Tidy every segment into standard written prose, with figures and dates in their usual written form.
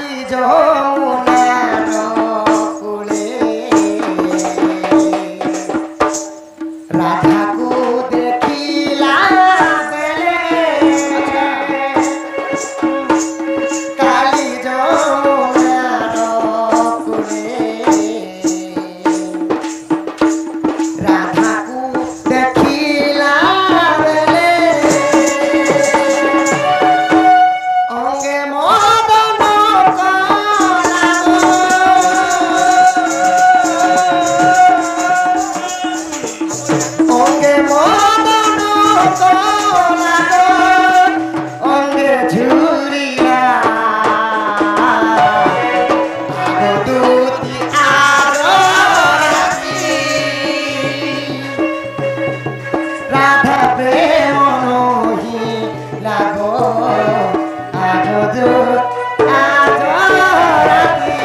কালী যমুনার কূলে রাধাকু দেখিলা বেলে কালী যমুনার কূলে রাধাকু দেখিলা বেলে অঙ্গে মদন অঙ্গে মদন অঙ্গে ঝুরিয়া দুতি আরতি রাধা প্রেম নহি লাগো আজ আজ রাতি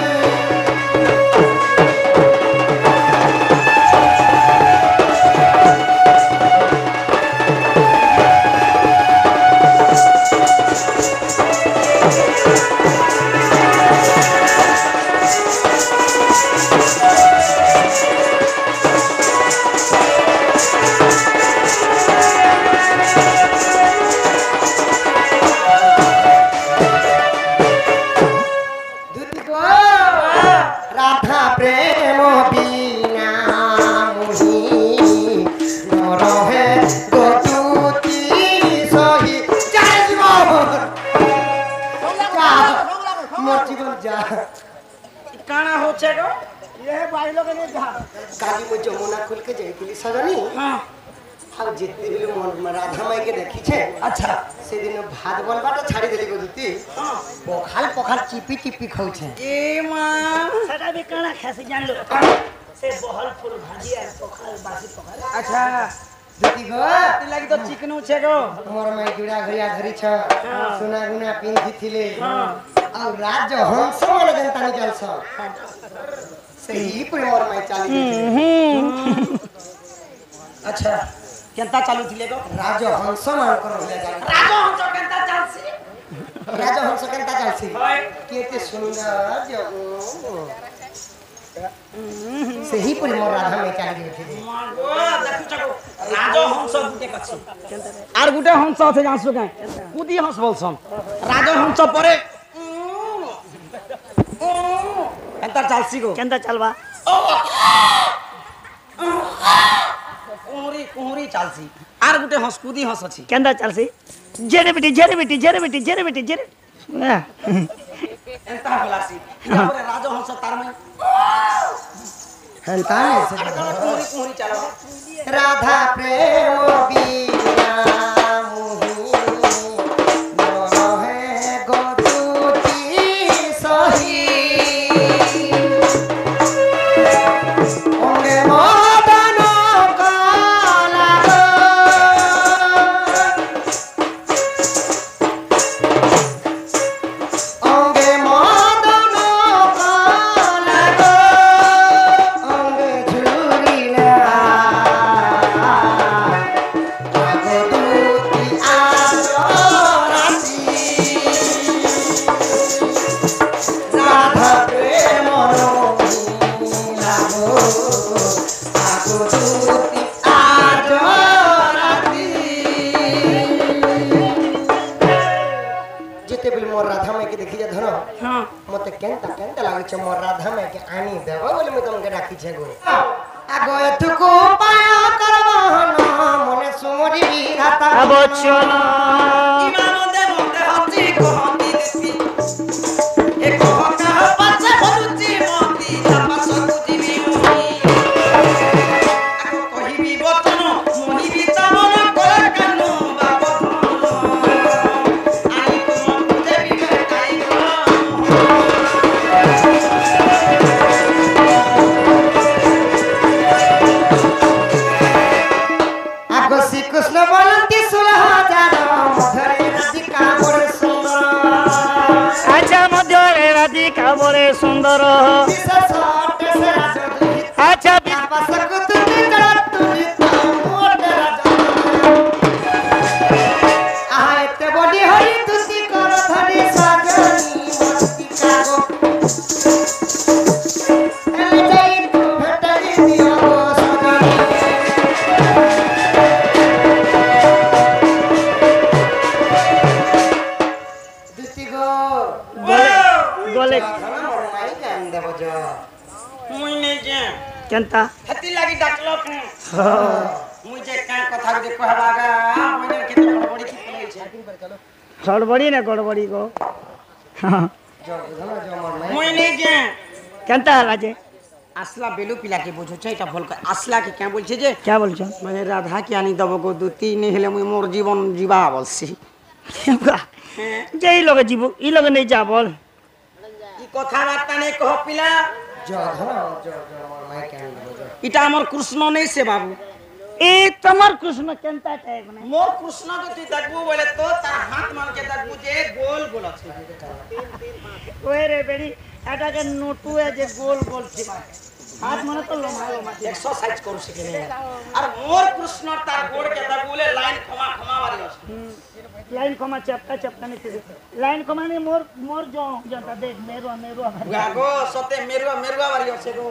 রাধা প্রেম বিনা মুহি নরহে গতুতি সহি জয় জীবন মোর জীবন যা কানা হচ্ছে গো ये भाई लोग ने जा কালী মু যমুনা খুলকে যাইছিলি সজনী हां আর যেতে বিলে মন রাধা মাইকে দেখিছে अच्छा সেদিন ভাত বলবাটা ছাড়ি দেলি গদুতি পখাল পখাল চিপি চিপি খাউছে ए मां सेटा भी काना खासी जान लो से बहल फूल भाजी আর পখাল বাসি পখাল अच्छा দুতি গো ती लागी तो चिकन छे गो মোর মাই জুড়া ঘরিয়া ধরি ছ সোনা গুনা পিন্ধি থিলে আর রাজ হংস মানে জনতা নি চলছ সেই পুরে মোর মাই চালি अच्छा केनता चालू थिले गो রাজ হংস মান কর হইয়া যায় राजो हम तो केनता चालसी রাজ হংস কেনতা চালছি হয় কেতে সুন্দর জগু সেই পুরে মোর রাধা মাই চালি গেছিলি गो देखु चको राजो हंस गुटे कछि আর গুটে হংস আছে জানছো কেন কুদি হংস বলছন রাজো হংস পরে কেনতা চালছি গো কেনতা চালবা কুহরি কুহরি চালছি আর গুটে হংস কুদি হংস আছে কেনতা চালছি জেরে বেটি জেরে বেটি জেরে বেটি জেরে বেটি জেরে এন্তা হলাসি তারপরে রাজো হংস তার মানে হেনতা নে সে কুহরি কুহরি চালো রাধা প্রেম বিনা মুহি নরহে গতুতি সহি অঙ্গে মদন কলা অঙ্গে মদন কলা অঙ্গে ঝুরিলা আগদুতি আরতি রাধা প্রেম নহি লাগো আগদুতি আরতি যেতেবেলে মোর রাধা মাইকে দেখি যা ধর हां মতে কেনতা কেনতা লাগুছে মোর রাধা মাইকে আনি দেব বলে মুই তোমাকে ডাকিছে গো আগো এতুকু উপায় করব না মনে সুমরি বিধাতা আবচন ইমান দেব হচ্ছে কোহতি দেখি এ কোহকা পাছে বলুচি মতি তাপাস কুদিবি মুনি আকো কহিবি বচন মহিবি চামন কর কানু বাপ আই কোন দেবি কাই গো আগো শ্রীকৃষ্ণ বলন্তি 16,000 মধুরে রাধিকা বড় সুন্দর আচ্ছা মধ্যে রাধিকা বড়ে সুন্দর বিশেষ হটে সে রাজ আচ্ছা বাসক তুই করা তুই মোর রাজ আইতে বডি হরি তুই কর ধরি সাজনি মস্তিকা গো দেব জ মুই নেই যে কেনতা হেতি লাগি ডাকলো কে মুই যে কা কথা যে কহবাগা মইনের কে তো বড় কি পড়েছে গড়বড়ি না গড়বড়ি গো জ ধনা জ মন নাই মুই নেই যে কেনতা হলা যে আসলা বেলু পিলাকে বুঝছো এটা ভুল কর আসলা কি কে বলছে যে क्या बोलছো মানে রাধা কি আনি দেব গো দুতি নে হেলে মুই মোর জীবন জীবা বলছি যেই লগে জীব ই লগে নেই যা বল কি কথাবার্তা নেই কহ পিলা জ ধনা জ মন নাই কেন দেব জ এটা আমার কৃষ্ণ নেই সে বাবু এ তোমার কৃষ্ণ কেনতা টাইপ না মোর কৃষ্ণ যদি দেখবো বলে তো তার হাত মানকে দেখবো যে গোল গোল আছে ওই রে বেড়ি এটাকে নোটুয়ে যে গোল গোল ছিল হাত মনে তো লোমা লোমা এক্সারসাইজ করু শিখে নে আর মোর কৃষ্ণ তার গোড় কে দেখবো বলে লাইন ক্ষমা ক্ষমা মারি আছে लाइन कमा चपका चपका नहीं थी लाइन कमा नहीं मोर मोर जो जनता देख मेरो मेरो গাগো সতে মেরুয়া মেরুয়া মারি আছে গো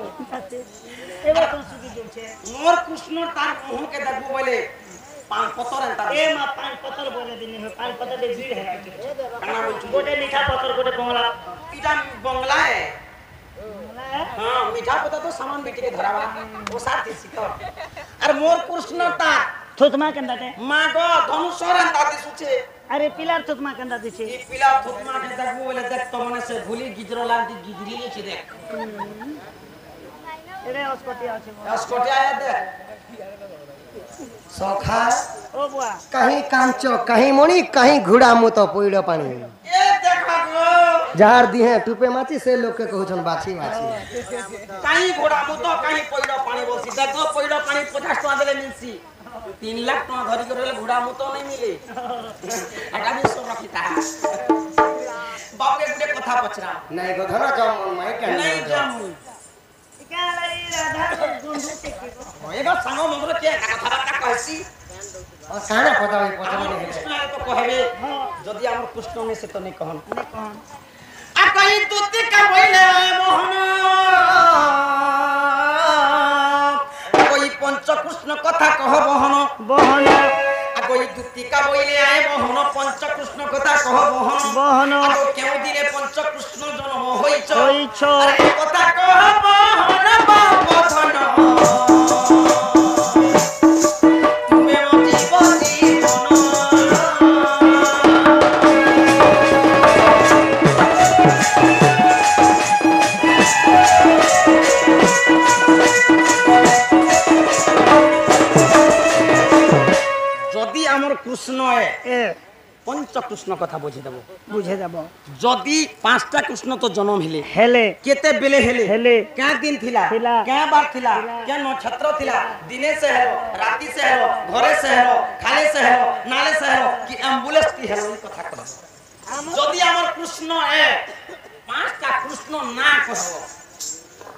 এবার কোন সুকি জলছে মোর কৃষ্ণ তার মুহ কে দেখবো বলে পাঁচ পতর এন্তা ए मा पांच पत्थर बोले दिन है पांच पत्थर दे भीड़ है কানা বলছো गोटे मीठा पत्थर गोटे बंगला এটা বংলায় हाँ मीठा पता तो सामान बेटी के धरावा वो साथी सिखो और मोर कृष्ण ता थोतमा कंदा दे मागो धनुषर अंदाती सुचे अरे पिलार थोतमा कंदा दिछे ई पिला थुकमा के देखबो बोले देख तो मने से भूली गिजरो लांती गिजरी लेछि देख एरे अस्पताल আছে अस्कोटे आया देख सखा ओ बुआ कहीं कांचो कहीं मणि कहीं घुड़ा मुत पइड़ पानी ए देखा गो जार दी है टुपे माची से लोग के कहउछन बाछी बाछी काई घोड़ा मुतो काई पइडो पानी बसी देखो पइडो पानी 50 टका देले मिलसी 3 लाख टका धरि करले घोड़ा मुतो नहीं मिले एटा भी सब रखिता बाप के गुटे कथा पचरा नहीं गो धना ज मन माई के नहीं जामु क्या लाई राधा गुंडू के एगो संग मंगल के कथा बात कहसी और काना पता আমার नहीं কৃষ্ণ তো কহবে যদি আমার কৃষ্ণ নেই সে তো নেই কহন कौन আর কই তুতি কা বইলে মোহন কই পঞ্চ কৃষ্ণ কথা কহ বহন बहन আর কই তুতি কা বইলে আয় বহন পঞ্চ কৃষ্ণ কথা কহ বহন बहन আর কেউ দিলে পঞ্চ কৃষ্ণ জন্ম হইছ হইছ। আর এই কথা কহ বহন বাবধন তুমি মজিব জীবন যদি আমার কৃষ্ণ ए পঞ্চ কৃষ্ণ কথা বুঝে দেব बुझे যাব যদি পাঁচটা কৃষ্ণ তো জন্ম হেলে हेले কেতে বেলে হেলে हेले क्या दिन थिला थिला। क्या बार थिला क्या नक्षत्र थिला दिने से हेलो राती से हेलो घरे से हेलो खाले से हेलो नाले से हेलो कि एम्बुलेंस की हेलो ई कथा कह যদি আমার কৃষ্ণ এ পাঁচটা কৃষ্ণ না কহব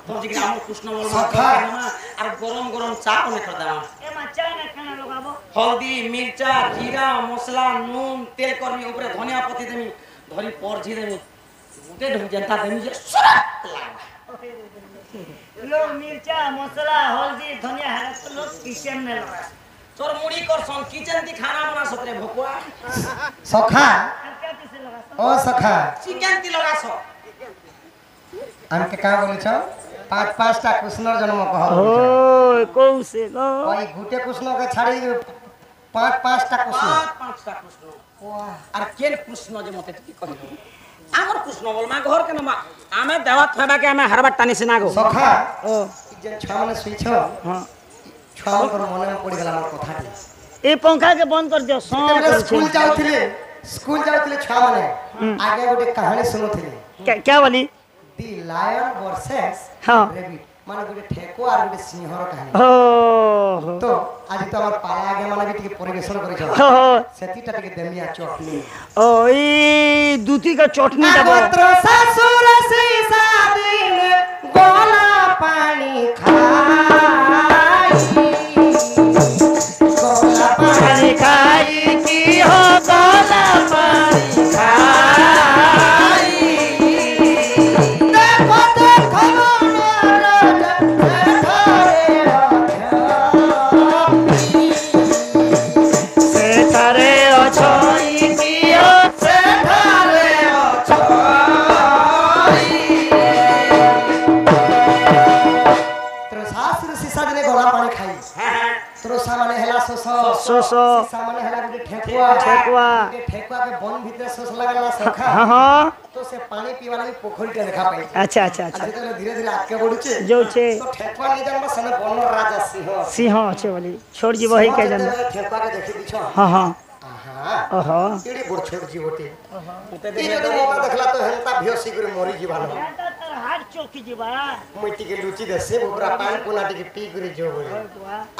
তো যে আমার কৃষ্ণ বলবো সখা। আর গরম গরম চা কোনে করে দাও ए मा चाय ना खाना लगाबो हल्दी मिर्चा जीरा मसला नून तेल करमी ऊपर धनिया पत्ती देमी धरी परझी देमी गुटे ढंग जनता देमी जे सुरत लागा लोग मिर्चा मसाला हल्दी धनिया हरा तो लोग किचन में लगा तोर मुड़ी कर सन किचन दी खाना बना सतरे भकुआ सखा क्या किसे लगा ओ सखा चिकन ती लगा सो हमके का बोले छ पांच पांचटा कृष्ण जन्म कह ओ कौ से गो ओई गुटे कृष्ण के छाड़ी पांच पांचटा कृष्ण पांचटा कृष्ण আর কেন কৃষ্ণ যে মতে কি কহিল আমার কৃষ্ণ বল মা ঘর কেন মা আমি দেওয়াত হবা কে আমি হারবার টানিছি না গো सखा ओ जे छुआ माने सुई छ हां छुआ मन मने में पड़ी गला हमर कथाटी ए पंखा के बंद कर दियो सौ स्कूल जाउथिले छुआ माने आगे गोटे कहानी सुनुथिले क्या बोली दी लायन वर्सेस हाँ। रेबिट माने गोटे ठेको और गोटे सिंहर कहानी ओ तो आज तो हमर पाला आगे माने भी टिके परिवेशन करै छ हो सेतीटा टिके देमिया चटनी ओ ई दूधी का चटनी दबो आगोत्र ससुर से सादिन गोला पानी खाई गोला पानी खाई की हो गोला पानी खाई देखो देखो नरद से तारे अछई की हो से धारे अछई सोस सोस सामने हला गुटे ठेकुआ ठेकुआ गुटे ठेकुआ के बन भीतर सोस लागला सखा हाँ हाँ तो से पानी पीवाला भी पोखरी टे देखा पाई अच्छा अच्छा अच्छा धीरे धीरे आगे बढ़ुचे जो छे तो ठेकुआ नि जानबा सने बन राजा सिंह सिंह अच्छे बोली छोड़ जी वही के जन ठेकुआ के देखि दिछो हाँ हाँ आहा ओहो एड़ी बड़ छोड़ जीवते ई जदि मोटा देखला तो हेलता भियोसी करे मरी जीवालो हाथ चौकी जीवा मुई टिके लुचि देसे बुबरा पान कोना टिके पी करे जो बोले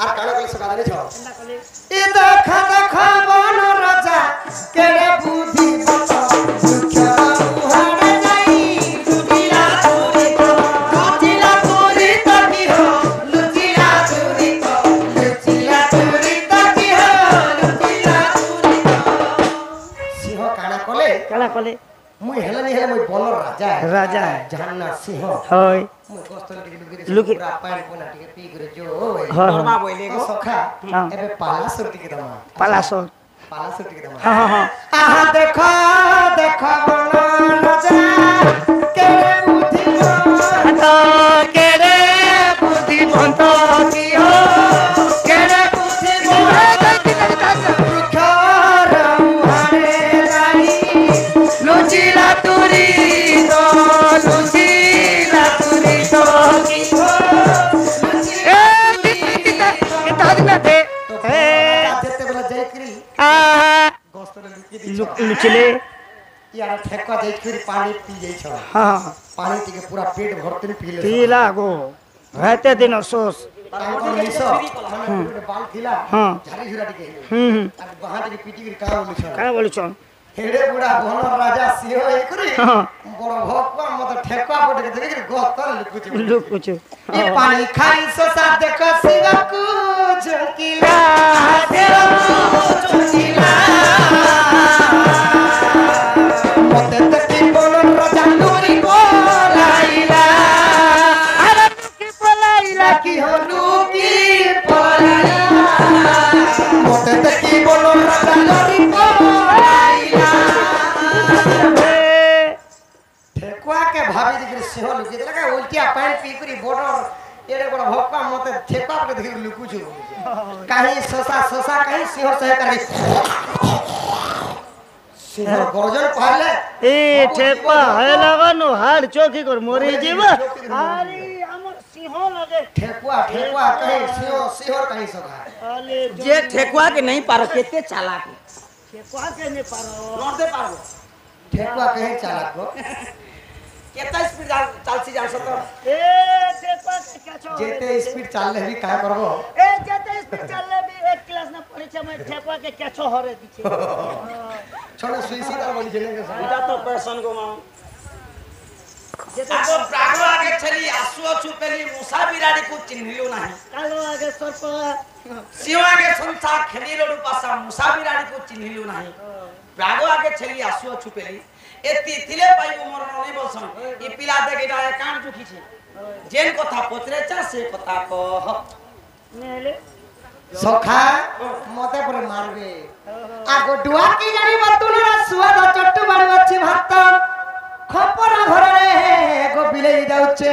আর কানা কলে সকা জানি ছ এ দেখা দেখা বন রাজা কেড়ে বুদ্ধি বত দুঃখ মুহারে যাই লুচিলা চুরি তো লুচিলা চুরি তো কি হো লুচিলা চুরি তো লুচিলা চুরি তো কি হো লুচিলা চুরি তো সিংহ কানা কলে মুই হেলানি হেলে মুই বন রাজা राजा জান্না সিংহ হয় মুই কষ্টল টিকে লুকি লুকি। পুরা পান কোনা টিকে পি করে जो हाँ নরমা हाँ বইলে ও গো সখা हाँ। এবে পালাসর টিকে দামা पालासो পালাসর টিকে দামা हाँ हाँ हाँ আহা দেখো দেখো বন রাজা কেড়ে বুদ্ধি तो केरे बुद्धि भंत की हो কেড়ে বুদ্ধি বৃক্ষর মুহারে যাই लुचिला तुरी तो लुचिला तुरी तो की हो ए किता दिन थे ए যেতে বলে যাইকরি आ গোস্তরে লুকি দি लुचिले ইয়ার ঠেকা যাইকরি পানি পি যাইছ हाँ পানি টিকে পুরা পেট ভর্তি পিলে पीला गो रहते दिन अफसोस তারপর নিছ মানে বাল খিলা हाँ ঝাড়ি ঝুরা টিকে हम्म আর বাহা টিকে পিটি করে কাও লিছ क्या बोली चल হেড়ে বুড়া বন রাজা সিংহ এই করে हाँ বড় ভক্ত মত ঠেকা পটে দেখি গোস্তরে লুকুছি लुक कुछ ये पानी खाई सो साथ देखो शिवा को झुकिला देव को झुकिला मते तकी बोलन राजा लूरी बोलाइला अरे लुकी पलाइला की हो लूकी बोलाइला मते तकी बोलन राजा लूरी बोलाइला ठेकुआ के भाभी दिखरी सिंह लुकी लगा उल्टिया पानी पी करी बॉर्डर एड़े बड़ भक्का मते ठेकुआ के देखि लुकु छु कहीं ससा कहीं सिंह सह करी सिंह गर्जन पहले ए ठेपा है लगानो हार चौकी कर मोरी जीवा अरे हमर सिंह लगे ठेकुआ कहीं सिंह कहीं सखा अरे যে ঠেকুয়া কে नहीं पारो केते चालाक ठेपा के ने पारो लड़ते पारबो ठेकुआ कहीं चालाक को केता स्पीड चालसी जान सतो ए ठेपा के कैचो जेते स्पीड चलले भी का करबो ए जेते स्पीड चलले भी एक क्लास ना परीक्षा में ठेपा के कैचो हरे दीछे छोड़ो सुइसिडर बनी जने के এটা তো পেশন গো মা जेते আগো প্রাগো আগে ছেলি আসুও চুপেলি মুসা বিরাড়ি কো চিহ্নিলো নাই कालो आगे सर्प সিও আগে সংসা খেলি রডু পাসা মুসা বিরাড়ি কো চিহ্নিলো নাই প্রাগো আগে ছেলি আসুও চুপেলি এতি থিলে পাইবো মোর ননি বলছন ই পিলা দেখে এটা কান চুকিছে যেন কথা পত্রে চা সে কথা কহ नेले सखा मते पर मारबे आगो डुआ की जानी बतुना सुवाद चट्टू बाड़ी बच्ची भात खपरा घरे गो बिलेई जाउचे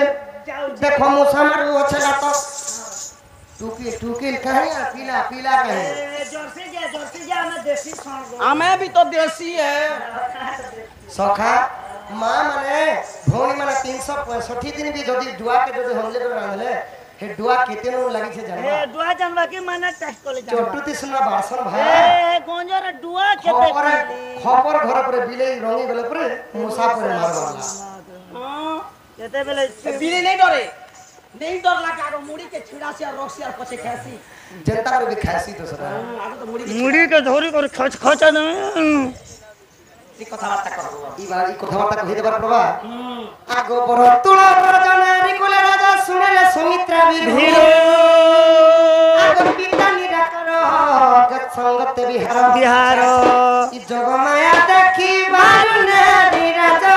देखो मुसा मारू আছে না তো टुकिल कहे पीला कहे जर्सी जा मैं देसी सुन हमें भी तो देसी है सखा मां माने भौणी माने 365 दिन भी जदी डुआ के जदी हमले कर रांधले हे डुआ केते नो लागि छे जानबा ए दुआ जानबा के माने टेस्ट कोले चट्टू तिसना बासन भाई ए गोंजर दुआ केते खबर घर पर बिलेई रंगी गले पर मुसा पर मारवाला हां केते बेले बिले नहीं डरे नहीं डर लगा आरो मुड़ी के छिड़ा से और रसिया पछे खासी जनता को भी खासी तो सदा आगो तो मुड़ी मुड़ी के धोरी कर खचा न की कथा बात करबो ई बार ई कथावार्ता कहि देबार प्रभा आगो पर तुला पर जने कोले राजा सुनेले सुमित्रा वीर आगो पिता निराकर गत संगत बिहार ई जग माया देखी बारुने राजा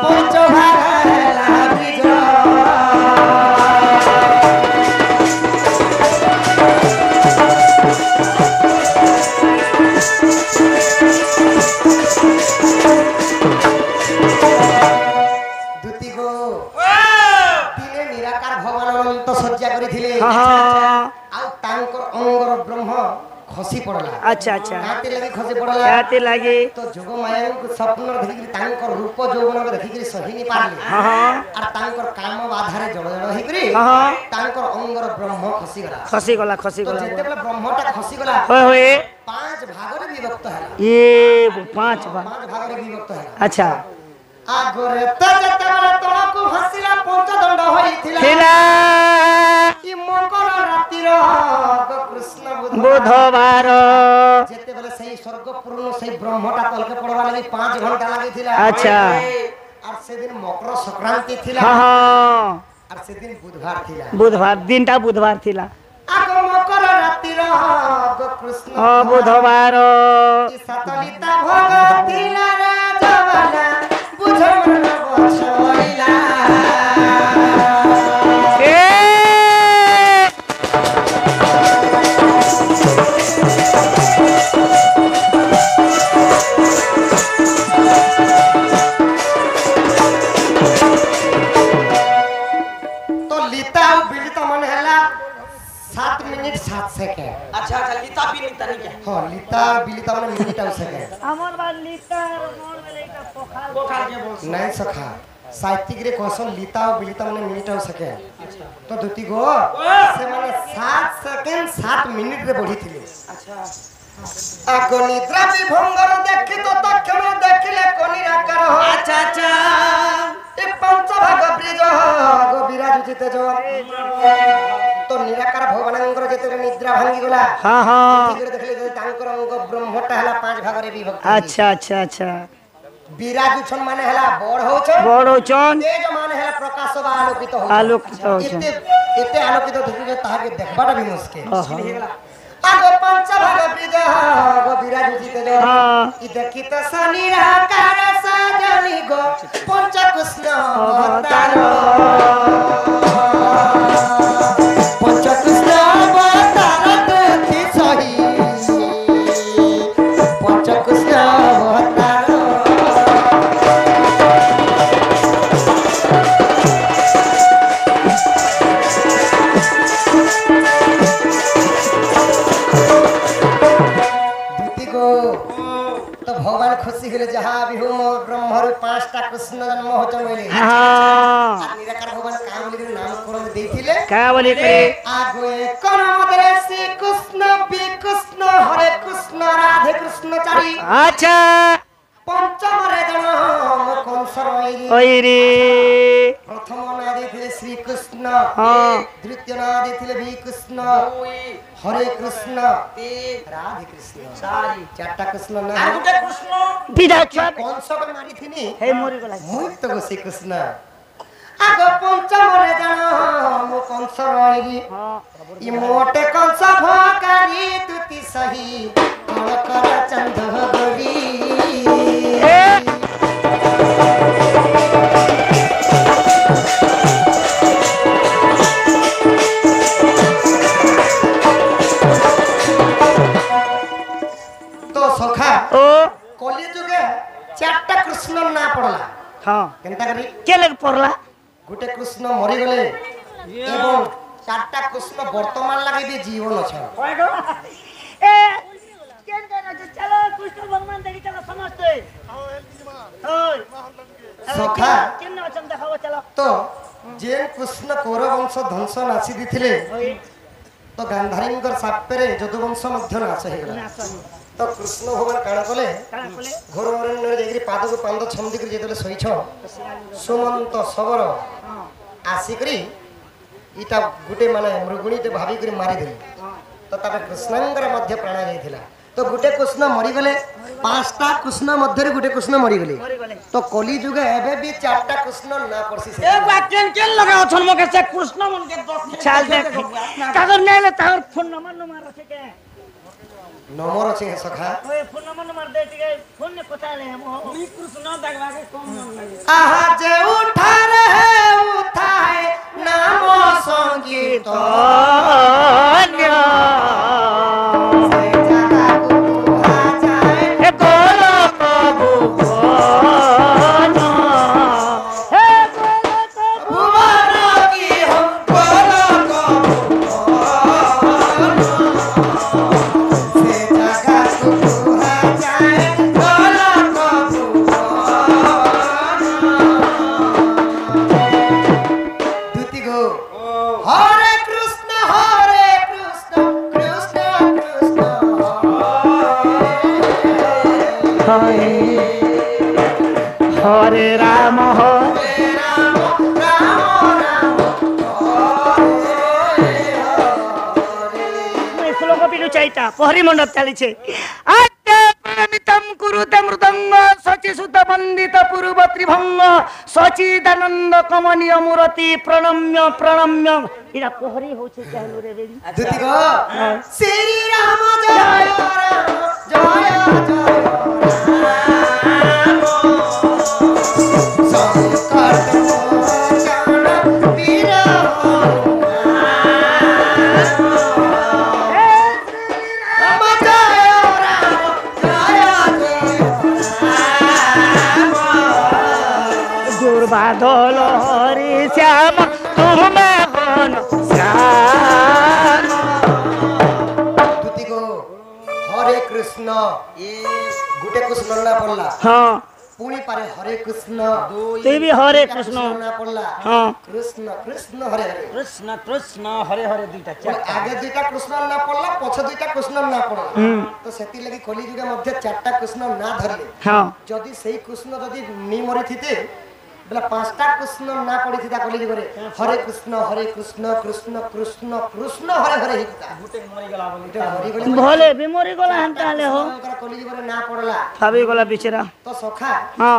पंच भागला बिजो दुती गो हाँ ଆଉ ତାଙ୍କ ଅଙ୍ଗର ବ୍ରହ୍ମ ଖସି ପଡଲା अच्छा अच्छा କାତି ଲାଗି ଖସି ପଡଲା कहते लगे ତ ଯୋଗ ମାୟାଙ୍କୁ ସ୍ୱପ୍ନ ଦେଖିକି ତାଙ୍କର ରୂପ ଯୌବନକୁ ଦେଖିକି ସହିନି ପାରିଲେ हाँ हाँ আর ତାଙ୍କର କାମ ବାଧାରେ ଜଳ ଜଳ ହେଇକରି हाँ ତାଙ୍କର ଅଙ୍ଗର ବ୍ରହ୍ମ ଖସିଗଲା खसी गला ତ ଯେତେବେଳେ ବ୍ରହ୍ମଟା ଖସିଗଲା होए 5 ଭାଗରେ ବିଭକ୍ତ ହେଲା ये 5 बार 5 ଭାଗରେ ବିଭକ୍ତ ହେଲା अच्छा ଆଗରେ ତ ଯେତେବେଳେ ତଳକୁ ଖସିଲା ପଞ୍ଚଦଣ୍ଡ ହୋଇଥିଲା थिला ଇ ମକର ରାତିର କୃଷ୍ଣ बुधवार ଯେତେବେଳେ ସେଇ ସ୍ୱର୍ଗପୁରରୁ ସେଇ ବ୍ରହ୍ମଟା ତଳକେ ପଡବା ଲାଗି 5 ଘଣ୍ଟା ଲାଗିଥିଲା अच्छा আর সেদিন মকর সংক্রান্তি ଥିଲା हाँ हाँ আর সেদিন বুধবার ଥିଲା बुधवार दिन टा बुधवार थिला আগ মকর রাতির কৃষ্ণ हाँ बुधवार ই সাতলিতা ভোগ ଥିଲା রাজবালা বুঝমন বছইলা ए তো লিতা ও বিলিতা মনে হেলা 7 মিনিট 7 সেকেন্ড अच्छा अच्छा लीता भी लीता नहीं क्या হ্যাঁ লিতা বিলিতা মানে মিনিট আর সেকেন্ড আমার বাড়ি লিটার মোর বেলে এটা পোখাল वो खा के बोल নাই সখা সাহিত্যিক রে কৌশল লিতা ও বিলিতা মানে মিনিট আর সেকেন্ড তো দুটি গো সে মানে 7 সেকেন্ড 7 মিনিট রে বঢ়িଥିଲେ अच्छा আগ নিদ্রা বিভঙ্গর দেখি তো তক্ষণ দেখিলে কোনির আকার হয় अच्छा अच्छा এ পঞ্চভাগ ব্রিজ গো বিরাজিতে জয় তো নিরাকার ভগবানଙ୍କର যেতেବେଳେ নিদ্রা ভাঙ্গি গলা हाँ हाँ ঠিক দেখলে যে তাঙ্কর অঙ্গ ব্রহ্মটা হেলা 5 ভাগরে বিভক্ত अच्छा अच्छा अच्छा বিরাজুছন মানে হেলা বড় হউছন बड़ो चौन তেজ মানে হেলা প্রকাশ বা আলোকিত হউছন आलोकित होछन এতে এতে আলোকিত দেখি তাহাকে দেখবাটা বি মুশকিল हाँ हाँ আগ পঞ্চভাগ ব্রিজ গো বিরাজিতে জয় हाँ ই দেখিত সনিরাকার সাজনি গো পঞ্চকৃষ্ণ অবতার পঞ্চকৃষ্ণ অবতার দেখি সহি পঞ্চকৃষ্ণ অবতার দুটি গো তো ভগবান খুশি হলে যাহা বিহু মোর ব্রহ্মর 5টা কৃষ্ণ জন্ম হতে বলে हाँ আর নিরাকার ভগবান কাম বলি নামকরণ দিয়েছিলে क्या बोले करे আগে কোন মদরে শ্রী কৃষ্ণ বিকৃষ্ণ হরে কৃষ্ণ রাধে কৃষ্ণ চারি अच्छा পঞ্চমরে জন কংসর ओई रे প্রথম না দিয়েছিলে শ্রী কৃষ্ণ हाँ দ্বিতীয় না দিয়েছিলে বিকৃষ্ণ দুই হরে কৃষ্ণ তিন রাধে কৃষ্ণ চারি চারটা কৃষ্ণ না আর গোটে কৃষ্ণ বিদা চল কংসকে মারিথিনি हे मोरी गला মুই তো শ্রী কৃষ্ণ আগ পঞ্চমরে জন কংস রইরি हाँ ই মোটে কংস ভকারি তুতি সহি কণ কর চন্দ গরি ए তো সখা ओ কলি যুগে চারটা কৃষ্ণ না পড়লা हाँ কেনতা করি के लग पड़ला গোটে কৃষ্ণ মরি গলে এবং চারটা কৃষ্ণ বর্তমান লাগি বি জীবন আছে ए केन केन আছে চলো কৃষ্ণ ভগবান দেখি চলো সমস্ত ওই সখা কেন আছেন দেখাও চলো তো যে কৃষ্ণ কৌরব বংশ ধ্বংস নাচি দিଥିଲେ ওই তো গান্ধারীঙ্কর সাপেরে যদুবংশ মধ্য নাশ হয়েগলা না আসনি তো কৃষ্ণ ভগবান কাণ কলে কাণ কলে ঘোর অরণ্যরে যাইকি পাদକୁ ପାନ୍ଦ ଛନ୍ଦିକି ଯେତେବେଳେ ଶୋଇଛ ସୁମନ୍ତ ଶବର हां ଆସିକରି ଇଟା ଗୁଟେ ମାନେ ମୃଗୁଣୀଟେ ଭାବିକରି ମାରିଦେଲେ ତ ତାପରେ କୃଷ୍ଣଙ୍କର ମଧ୍ୟ ପ୍ରାଣ ଯାଇଥିଲା ତ ଗୁଟେ କୃଷ୍ଣ ମରିଗଲେ 5ଟା କୃଷ୍ଣ ମଧ୍ୟରେ ଗୁଟେ କୃଷ୍ଣ ମରିଗଲେ मरी गले ତ କଲି ଯୁଗ ଏବେ ବି 4ଟା କୃଷ୍ଣ ନା ପଡସି ए बाकेन केन लगाओ छन मोके से कृष्ण मन के दस चल देख कागर नेले तार फोन नंबर আছে কে ନମ୍ବର ଅଛି ହେ ସଖା ওই ফোন নম্বর দে ঠিক ফোন নে কথা লে हम नी कृष्ण देखवा के कम मन लगे আহা যে উঠারে উঠায় নাম সঙ্গীত अन्य সে জাগাকু কুহা যায় हे गोलो कबू गोनो हे गोलो कबू ভুবন কি হম বল কবু हरे राम हरे राम राम राम श्लोक पिलु चाइटा पहरी मंडप चली प्रणमितम कुरुते मृदंग सचि सुत वंदित पूर्व त्रिभंग सचिदानंद कमनीय मूर्ति प्रणम्य प्रणम्य इरा पहरी होचे कहलु रे बेरी दुति गो श्री राम जय राम जय संकट मोचन वीर बादल हरि श्याम तुम्हें बन श्याम दुति गो हरे कृष्ण ये गुटे कृष्ण ना पड़ला हाँ पुणी पारे हरे कृष्ण तू भी हरे कृष्ण ना पड़ला हाँ कृष्ण कृष्ण हरे हरे कृष्ण कृष्ण हरे हरे दुईटा बोले आगे दुईटा कृष्ण ना पड़ला पछ दुईटा कृष्ण ना पड़ला तो सेति लगी कली जुग मध्य चारटा कृष्ण ना धरले हाँ जदि सेही कृष्ण जदि नी मरि थिते बोला पांचटा कृष्ण ना पड़ी थिता कली जुग रे हरे कृष्ण कृष्ण कृष्ण कृष्ण हरे हरे हिता गुटे मरी गला बोली गुटे हरि गले भले बिमोरी गला हंता ले हो कली जुग रे ना पड़ला भाभी गला बिचरा तो सखा हाँ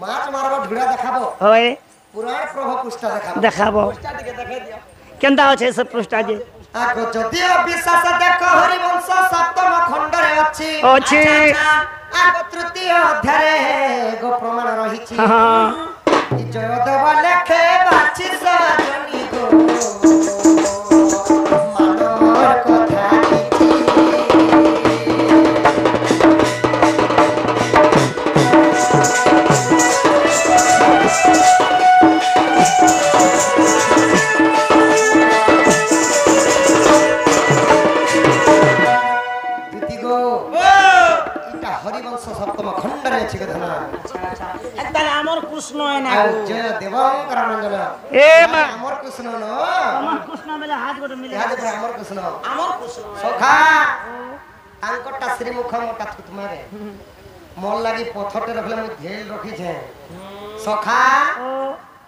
माछ मारबो ढुड़ा देखाबो होए पुराण प्रभु पुष्टा देखाबो देखाबो टिके देखे दियो केंदा আছে সব পৃষ্ঠা যে आगो जदि अविश्वास देख हरिवंश सप्तम खंड रे अछि ଅଛି आगो तृतीय अध्याय गो प्रमाण रहिछि हाँ जयदेव लेखे बाछि सजनी गो मनोर कथा लिखि दुति गो इटा हरिवंश सप्तम खंड रे अछि कथा एकता हमर कृष्ण है ना जय देवंकर रंजन ए মা अमर कृष्ण न আমার কৃষ্ণ মেলে হাত গোটে মিলে याद पर अमर कृष्ण हमर कृष्ण सखा तांकटा श्रीमुख मोटा थुतमा रे मोर लागी पथरटे रखले मु धेल रखी छे सखा ও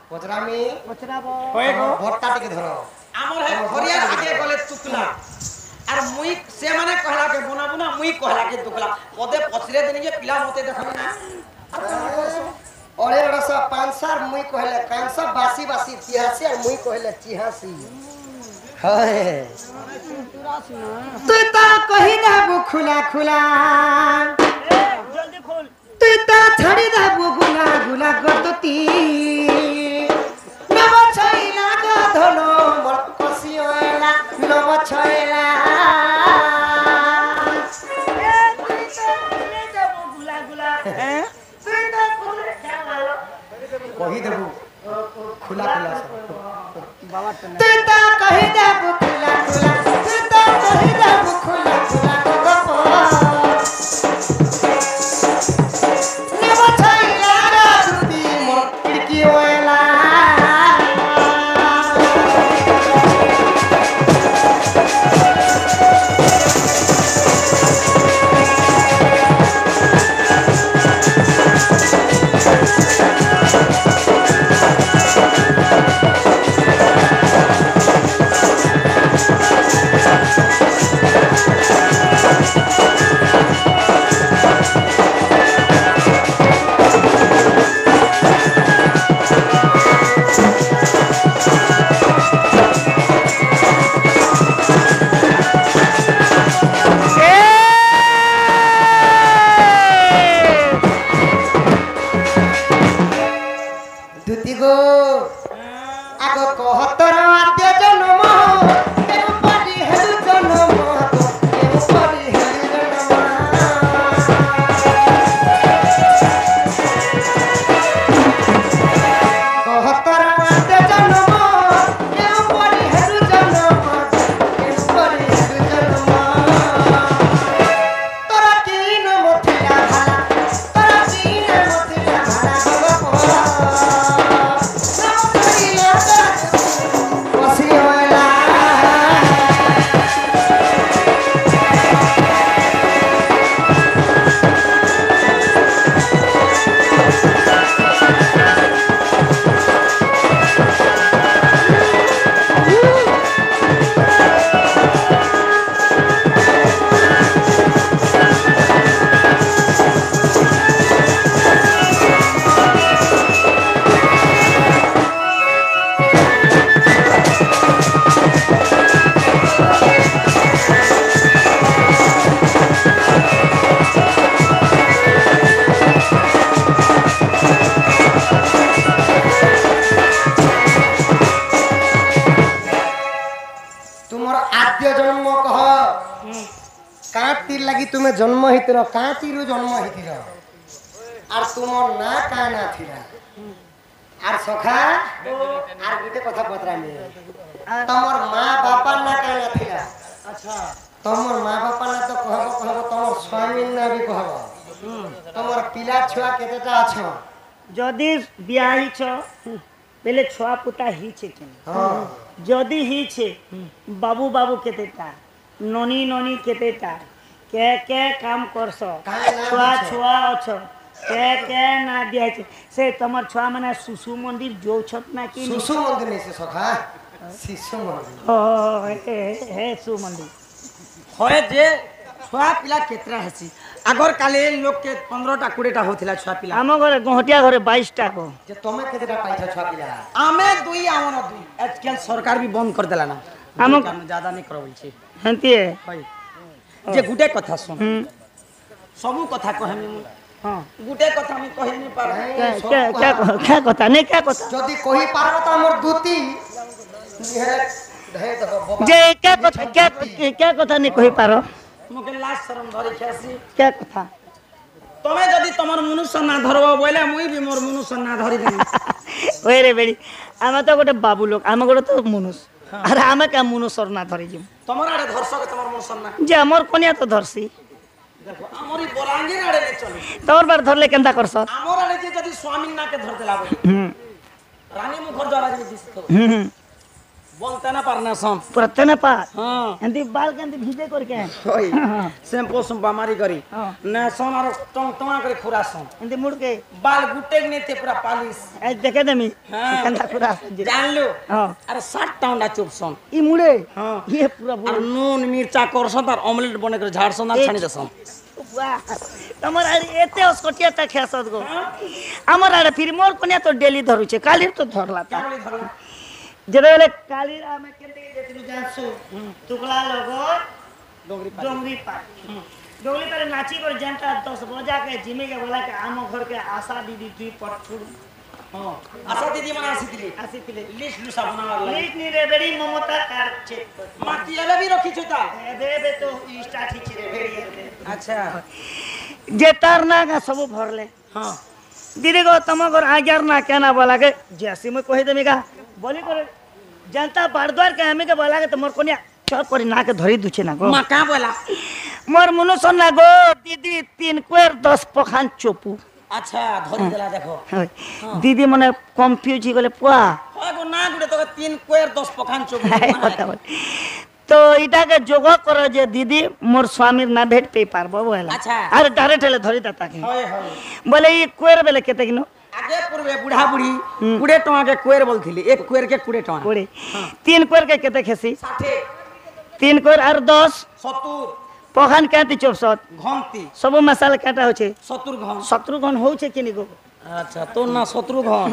पचरामी পচরাবো होए गो भट्टा टिके धरो हमर है हरिया आगे गले तुकला आर मुई से माने कहला के बना बना मुई कहला के तुकला पदे पछरे दिन जे पिला मते देखबी ना अरे रस पांसार मुई कहले कांसा बासी बासी तिहासी और मुई कहले चिहासी हाय तू ता कहि दाबु खुला खुला জলদি খোল तू ता छाड़ी दाबु गुला गुला गतती नव छैला गधनो मोर कसियोला नव छैला এ তুই তো ভুলে যাব গুলা গুলা হ্যাঁ তুই তো ভুলে যাব कहि देबु खुला खुला বাবা তো तू ता कहि दाबु खुला खुला तू ता कहि दाबु खुला खुला गप नव छैला गधुती मोर किड़कियोला दुति गो आगो कहतर आद्य जन्म केउ परि हेलु जन्म केउ परि हेलु जन्म कहतर आद्य जन्म केउ परि हेलु जन्म केउ परि हेलु जन्म तोरा कीन मोथिया भाला तोरा कीन मोथिया भाला गप লাগি তুমি জন্ম হইতিল কাঁতিরু জন্ম হইতিল আর তোমার না কানা থিলা আর সখা আর গোটে কথা পতরামি তোমার মা বাবার না কানা থিলা আচ্ছা তোমার মা বাবা না তো কহব কহব তোমার স্বামীর না বি কহব তোমার পিলা ছুয়া কেতেটা আছো যদি বিয়া হইছ বেলে ছুয়া পুতা হিছে কেন হ্যাঁ যদি হিছে বাবু বাবু কেতেটা ননি ননি কেতেটা কে কে কাম করছ কাহে না ছুয়া দিছ? ছুয়া অছ কে কে না দিয়াছে সে তোমার ছুয়া মানে শিশু মন্দির যৌছত নাকি শিশু মন্দির নেছে সখা শিশু মন্দির ও হে শু মন্দির হয় যে ছুয়া পিলা কেতরা হেসি আগর কালে লোককে 15টা 20টা হউଥିଲା ছুয়া পিলা আম ঘরে গহটিয়া ঘরে 22টা গো যে তুমি কেতেটা পাইছ ছুয়া পিলা আমি দুই আমার দুই আজকাল সরকার भी বন্ধ করে দেলা না আমক ज्यादा नहीं कर বলছি হেন্তি হয় যে গুটে কথা শুন হুম সবু কথা কহেমি হ্যাঁ গুটে কথা আমি কহিনি পার কে কথা নে কে কথা যদি কহি পারো তো আমার দুতি যে কে কথা কে কথা নে কই পারো মুকে লাজ শরম ধরি খেসি কে কথা তুমি যদি তোমার মনুষ্য না ধরব বলে মুই भी মোর মনুষ্য না ধরি দেবি ওই রে বেড়ি আমি তো গোটে বাবু লোক আমি গোটে তো মনুষ আরে আমি কে মনুষ্যর না ধরি যাম তোমার আড়ে ধরছক তোমার মনুষ্য না যে আমার কনিয়া তো ধরছি দেখো আমারই বলাঙ্গীর আড়ে নে চলে তোর বার ধরলে কেনটা করছ আমার আড়ে যে যদি স্বামী নাকে ধরতে লাগবে হুম রানী মুখর দ্বারা যদি দিস্ত হুম বলতে না পার না সম প্রত্যেনে পা হ্যাঁ এন্দি বাল কেন্দি ভিজে করে কে ওই শ্যাম্পু সম্পা মারি করি হ্যাঁ। না সম আর টং করে খুরাসম এন্দি মুড়কে বাল গুটে নেতে পুরা পালিশ এই দেখে দেমি হ্যাঁ। কেনটা পুরা জানলো হ্যাঁ আর 60 টাউন্ডা চুপসন ই মুড়ে হ্যাঁ। ইয়ে পুরা আর নুন মির্চা করছন আর অমলেট বনে করে ঝাড়ছন আর ছানি দেছন বাহ তোমার আরে এতে অস্কটিয়াটা খেসত গো আমার আরে ফির মোর কনিয়া তো ডেলি ধরুছে কালির তো ধরলা তা কেমন ধরলা যেটা বলে কালির আমি কেতে যেতে যাচ্ছ টুকলা লগো ডোগরি डोंगरी पार डोंगरी पार नाची कर जनता 10 बजा के जिमे के बोला के आम घर के आशा दीदी दुई पठुर হ্যাঁ আশা দিদি মানে আসিতিলি আসিଥିଲେ লিস্ট লুসা বনাবার লাগে লিখ নি রে বেড়ি মমতা কার চেক মাটি এলে भी রখিছ তা দেবে তো স্টার্ট হিচ রে বেড়ি আচ্ছা যে তার না গা सब भरले হ্যাঁ दीदी को तम घर आज्ञार ना कहना बोला के जैसे मैं कहि देमी का बोली करे जनता बारद्वार के हमें के बोला के तमर कोनिया चप करी ना के धरी दुछे ना गो মা কা বলা मोर मनुष्य ना गो दीदी 3 क्वेर 10 पखान चोपू আচ্ছা ধরি দেলা দেখো হয় দিদি মানে কনফিউজ হয়ে গেলে পুয়া ওই গো না গুড়ে তোকে 3 কোয়ের 10 পখান চোখ কথা বল তো এটাকে যোগ করে যে দিদি মোর স্বামীর না ভেট পেয়ে পারবো বলে আচ্ছা। আর ডাইরেক্ট হেলে ধরি দাতা কি হয় হয় বলে এই কোয়ের বেলে কেতে কিনো আগে পূর্বে বুড়া বুড়ি 20 টাকা কে কোয়ের বলছিলি এক কোয়ের কে 20 টাকা কোড়ে 3 কোয়ের কে কেতে খেসি 60 3 কোয়ের আর 10 70 পখান কেতে চোপসত ঘন্টি সব মশালা কাটা হচ্ছে 70 ঘন শত্রুঘন হচ্ছে কিনি গো আচ্ছা তোর না 70 ঘন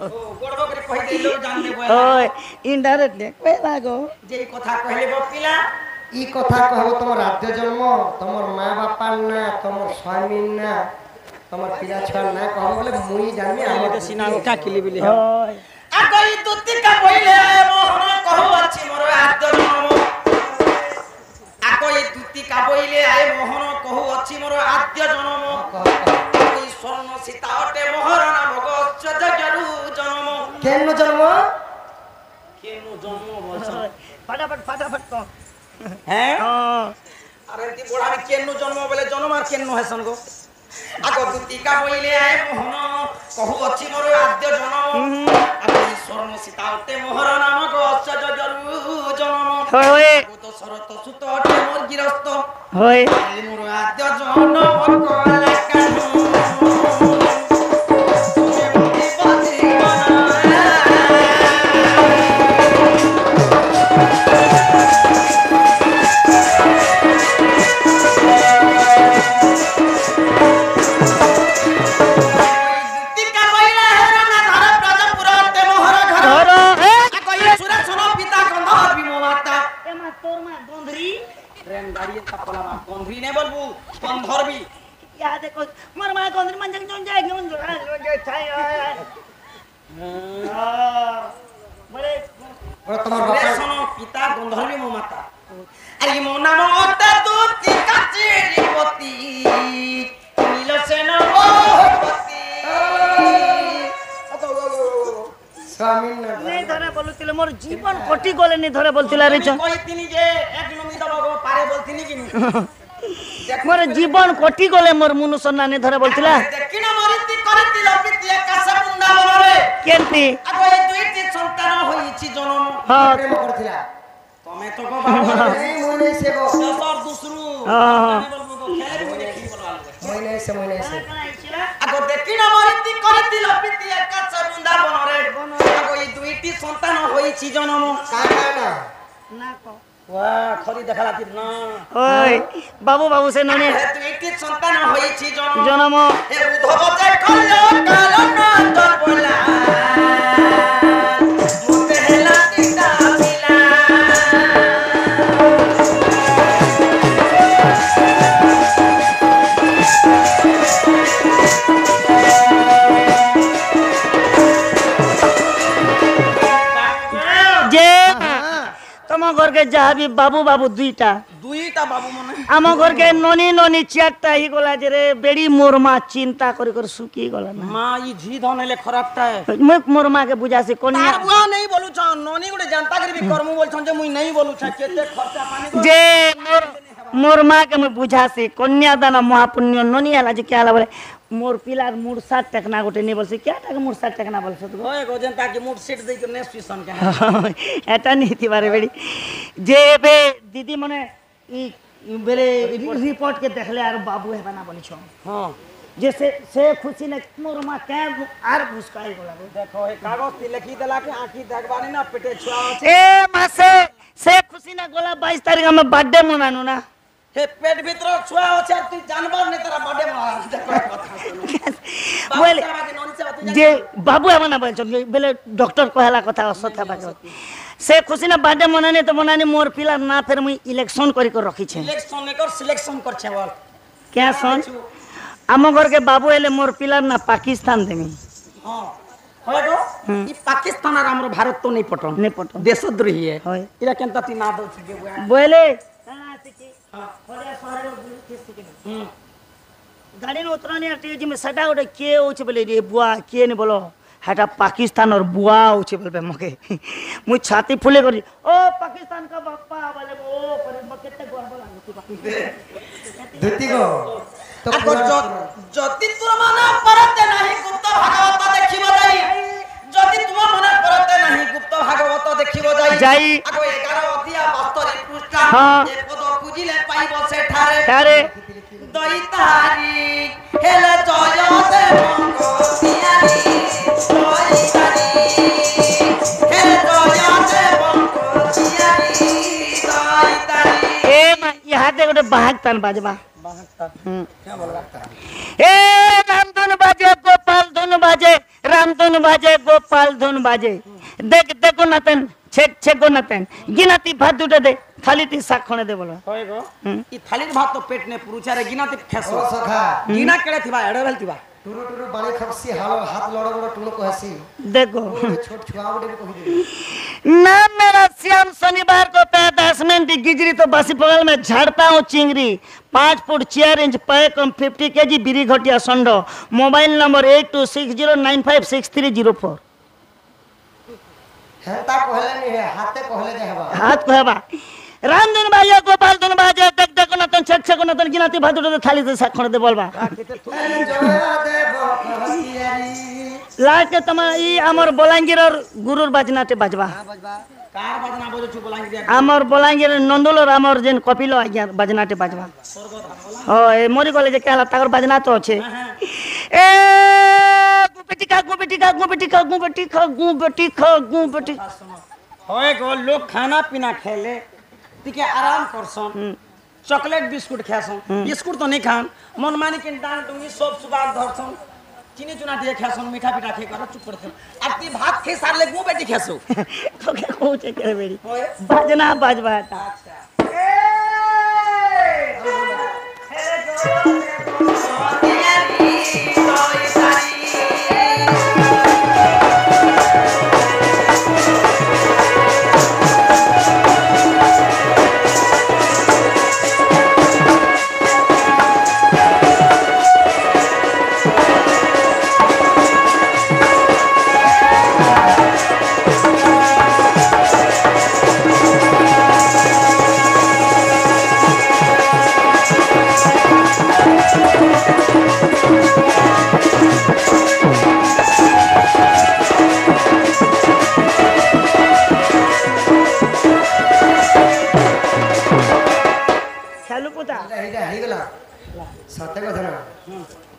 ও গড়ব করে কই দেই লোক জানবে বয় ওই ইনডাইরেক্ট দেখবে লাগো যেই কথা কইলে বপিলা ই কথা কহব তোমার রাজ্য জন্ম তোমার মা বাপার না তোমার স্বামীর না তোমার পিলা ছুয়ার না কহব বলে মুই জানি আমি আমার তো সিনা কা কিলি বিলি ওই আগই দুতিকা কইলে মোহন কহু আছে মোর আদ্য জন্ম আগই দুতিকা কইলে আয় মোহন কহু আছে মোর আদ্য জন্ম ওই স্বর্ণ সীতা অটে মোহর নাম গচ্ছ জগরু জন্ম কেন জন্ম কেন জন্ম বলছ ফটাফট কম হ্যাঁ হ্যাঁ আরে তি বড় আমি কেন জন্ম বলে জন্ম আর কেন হেসন গো আগ দুতিকা কইলে আয় মোহন কহু আছে মোর আদ্য জন্ম আগই স্বর্ণ সীতা অটে মোহর নাম গচ্ছ জগরু জন্ম হয় তো শরত সুত অটে মোর গৃহস্থ হয় এই মোর আদ্য জন্ম কলা কানু তুমি মতি বাজিবনা দুতিকা কইলা হেরনা ধর প্রজাপুর অটে মোহর ঘর ধর এ কইলা সুরেশন পিতা গন্ধর্ব বিমমাতা এমা তোর মা গন্ধরি ট্রেন দাঁড়িয়ে থাকলা মা গন্ধর্বী নে বলবু গন্ধর্বী ইয়া দেখো মোর মা গন্ধরি মান জং যায় গন যায় ছাই বলে বলে তোমার বাপা সুরেশন পিতা গন্ধর্বী মমাতা আরে মো নাম অতে দুতিকা চিরি तामिल ना नहीं धरे बोलुतिले मोर जीवन कटि गले नहीं धरे बोलतिला रे কই তিনি যে এক নমিতা বাবা পারে বলতিনি কি मोर जीवन कटि गले मोर मुनुसन नानी धरे बोलतिला দেখিন মরিতি করিতি লপিতি একাশা মুন্ডা বলরে केंती আগো এই দুইটি সন্তান হইছি জনম हां प्रेम करथिला তুমি তো গো বাবা नहीं मुई नहीं से गो দশর দুসরু हां বলবো গো খেলে মুই দেখি বলবা मुई नहीं से আগো দেখিন মরিতি করিতি লপিতি একাশা মুন্ডা বলরে আগো এই দুইটি সন্তান হইছি জনম का ना ना को ওয়া খরি দেখালা তি না ओय बाबू बाबू से नने এ দুইটি সন্তান হইছি জনম जन्म এ উদ্ধবতে কল্লো কালন তপলা মুতে হেলা তিতা মিলা जे तम घर के जहाँ भी बाबू बाबू दुईटा দুইটা বাবু মনে आम घर के ननी ननी चारटा ही गला जे रे बेड़ी मोर माँ चिंता कर सुखी गला ना মা ই ঝি ধন হলে খারাপটা मैं मोर माँ के बुझा से कोनिया তার বুয়া নেই বলুছ ননি গুড়ে জানতা করি কর্ম বলছন যে মুই নেই বলুছ কেতে খরচা পানি जे मोर मोर माँ के मैं बुझा से कन्यादान महापुण्य ननी आला जे क्या आला बोले मोर पिलार मुर्सा टेकना गोटे नहीं बोल से क्या टाके मुर्सा टेकना बोल से होय गो जनता के मुठ सीट दे के ने स्टेशन के এটা নীতি বারে বেড়ি যে এবে দিদি মনে ই বেলে রিপোর্ট के देखले আর বাবু হেবা না বলিছ हां যে সে খুশি না মোর মা কে আর ভুসকাই গলা देखो ए कागज ती लिखी देला के आंखी देखबानी ना पेटे छुआ এ মাসে সে খুশি না গলা 22 তারিখ আমি বার্থডে মনানু না हे पेट भीतर छुआ होছে তুই जानवर ने तेरा बर्थडे मना देखो কথা শুনো बोले बाबू नोनी से तू যে বাবু হেবা না বলছ বেলে ডক্টর কহেলা কথা অসত হেবা সে খুশি না বার্থডে মনানি তো মনানি মোর পিলার না ফের মুই ইলেকশন করি করে রাখিছে इलेक्शन ने कर सिलेक्शन करछे बोल কে শোন आम घर के बाबू एले मोर पिलार ना पाकिस्तान देमी हां होय गो ई पाकिस्तान और हमरो भारत तो नहीं पटन नहीं पटन देशद्रोही है होय इला केनता ती ना दो छे बुआ बोले गाड़ी में उतरने आते जी में सटा उठे के होचे बोले रे बुआ के ने बोलो हटा पाकिस्तान और बुआ होचे बोलबे मके मुई छाती फुले करी ओ पाकिस्तान का बापा बोले ओ पर मके ते गर्व लागुती धुती गो तो आगो जति तुम मना परते नहीं गुप्त भागवत देखिबो जाई जति तुम मना परते नहीं गुप्त भागवत देखिबो जाई जाई आगो 11 अध्याय 72 पृष्ठा हाँ। ए पद खुजिले पाइबो सेठारे तारे দইতারি হেলে জয় দেবঙ্গ তিয়ারি দইতারি হেলে জয় দেবঙ্গ তিয়ারি দইতারি ए मा यहाँ दे गोटे बाहक तान बाजबा क्या बोल रहा ए राम धुन बाजे गोपाल धुन बाजे राम धुन बाजे गोपाल धुन बाजे देख देखो नतन छेक छेको नतन गिनाती भात दुटे दे खाली ती साग खणे दे बोलो होय गो ई थालीर भात तो पेट ने पुरुचारे गिनाते खेसो ओ सखा गिना केड़े थिबा एड़े भेल थिबा टुरु टुरु बाणी खपसी हाथ लड़ लड़ टुनु को हसी देखो छोट छुआ उडे को कहि दे ना मेरा श्याम शनिवार को 10 मिनट गिजरी तो बासी बगल में झाड़ता हूँ चिंगरी 5 फुट 4 इंच पैक 50 केजी बिरी घटिया संडो मोबाइल नंबर 8260956304 हेंता कहले नहीं है हाथे कहले जे हवा हाथ कहबा राम धुन बाजे गोपाल धुन बाजे देख देखो नतन छेक छेको नतन गिनाती भात दुटे दे थाली से साग खणे दे बोलबा जय देव कहतियारी लास्ट के तमा ई हमर बलांगीर और गुरुर बाजनाटे बाजबा कार बजना बोले छु बोलांगी दिया हमर बलांगीर नंदोल और हमर जेन कपिलो आज्ञा बाजनाटे बाजबा हो ए मोरी कॉलेज कहला ताकर बाजना तो छे ए गुपेटिका गुपेटिका गुपेटिका गुपेटिका गुपेटिका गुपेटिका होय गो लोग खाना पीना खेले तिके आराम करसन चॉकलेट बिस्कुट खासन बिस्कुट तो नहीं खान मन मानी के डांट दूंगी सब सुबार धरसन चीनी चुना दिए खासन मीठा पीठा खे कर चुप करसन अब ती भात खे सारले गु बेटी खासो तो क्या कोचे करे बेड़ी होय बाजना बाजबा ता अच्छा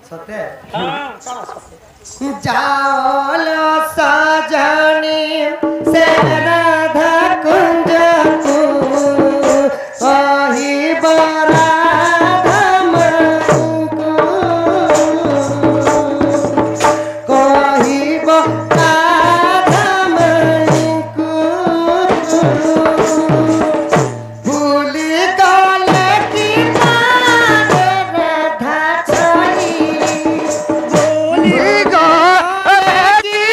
सत्य हां कौन सत्य जाओ सजनी से राधा कुंज को वही बराधम को कही बराधम को भूली गले की राधा छोड़ी भूली गले की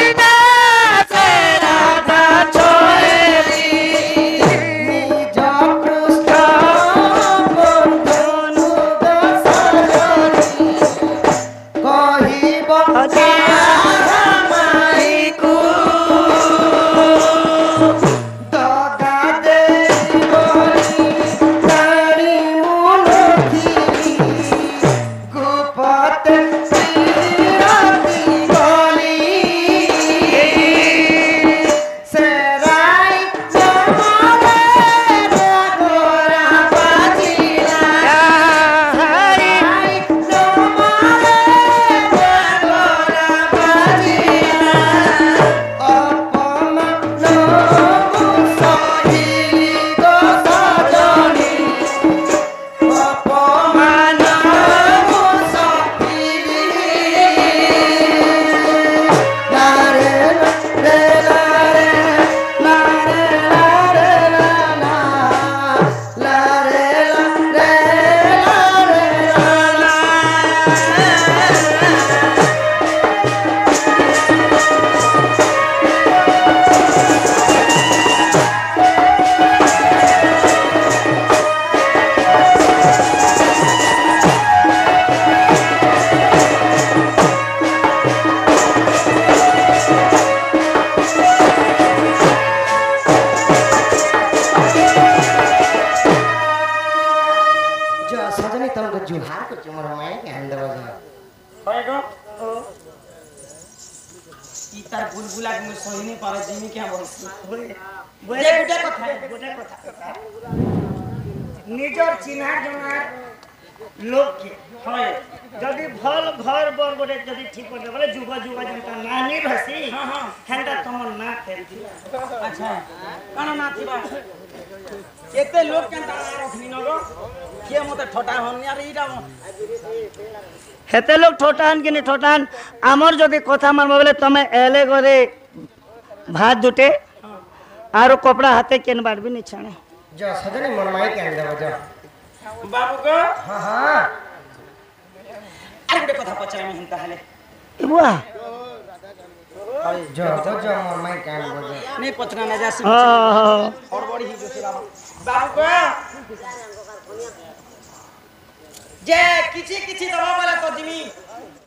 राधा छोड़ी निज कृष्ण बंधनु दसरथी कहिब माईकु दगा देई बोली तारी मुलखी गुपत श्रीरती बोली सेराई जमारे गोरा बाजिला सेराई जमारे गोरा बाजिला अपमा नमु सहिली गो सजनी अपमा नमु सहिली लारे रे लारे लारे लारे लाला लारे लारे लारे लाला जो सजनी तुमको जुहार को चुमर मैं क्या अंदर बजा होय गो ई तार बुलबुला के मुझे सही नहीं पारे जिमी क्या बोलसी গোটে কথা নিজর চিহ্নার জনার লোককে হয় যদি ভাল ঘর বর গোটে যদি ঠিক করতে বলে যুগ যুগ যেটা নানি ভাসি হ্যাঁ হ্যাঁ হেনটা তোমার না ফেলছি अच्छा काना ना थिबा एते लोग केनता रखनी नगो के मते ठटा हन यार इरा হেতে লোক ঠোঁটান কিনে ঠোঁটান আমার যদি কথা মানবো বলে তুমি এলে করে ভাত দুটে আর কপড়া হাতে কেন বাড়বি নি ছাড়ে जो सजनी मन मैं क्या अंदर बजा बाबू को हाँ हाँ आर गुटे कथा पचाय में हिंता हले বুয়া जो जो मन मैं क्या अंदर बजा नहीं पचना ना जासी हाँ और बड़ी ही जोसिला बाबू को जे किछि किछि दबा वाला तो दिमी